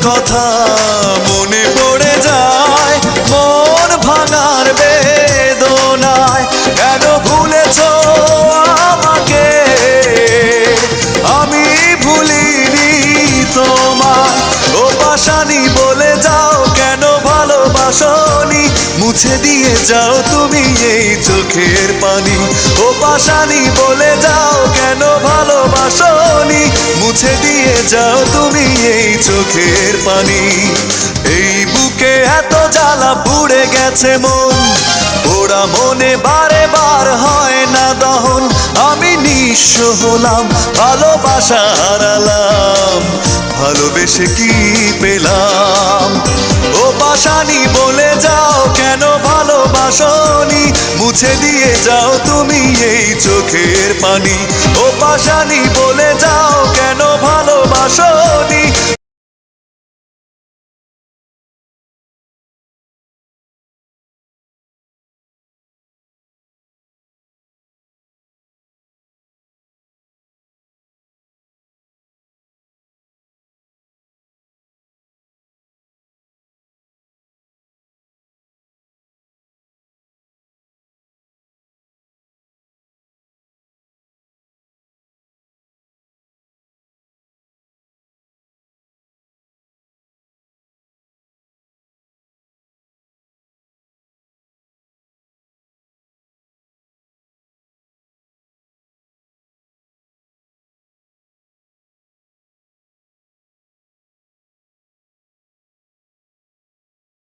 কথা মনে পড়ে যায়, মন ভাঙার বেদনায়। কেন ভুলেছো আমাকে, আমি ভুলিনি তোমায়। ও পাশানি বলে যাও কেন ভালোবাসনি, মুছে দিয়ে যাও তুমি এই চোখের পানি। ও পাশানি বলে যাও কেন ভালোবাসনি, মুছে দিয়ে যাও তুমি এই চোখের পানি। এই বুকে এত জ্বালা পুড়ে গেছে মন, পোড়া মনে বারে বার হয় না দহন। আমি নিঃস্ব হলাম, ভালোবাসা হারালাম, ভালোবেসে কি পেলাম। ও পাশানি বলে যাও কেন ভালোবাসনি, মুছে দিয়ে যাও তুমি এই চোখের পানি। ও পাশানি বলে যাও কেন ভালোবাসনি,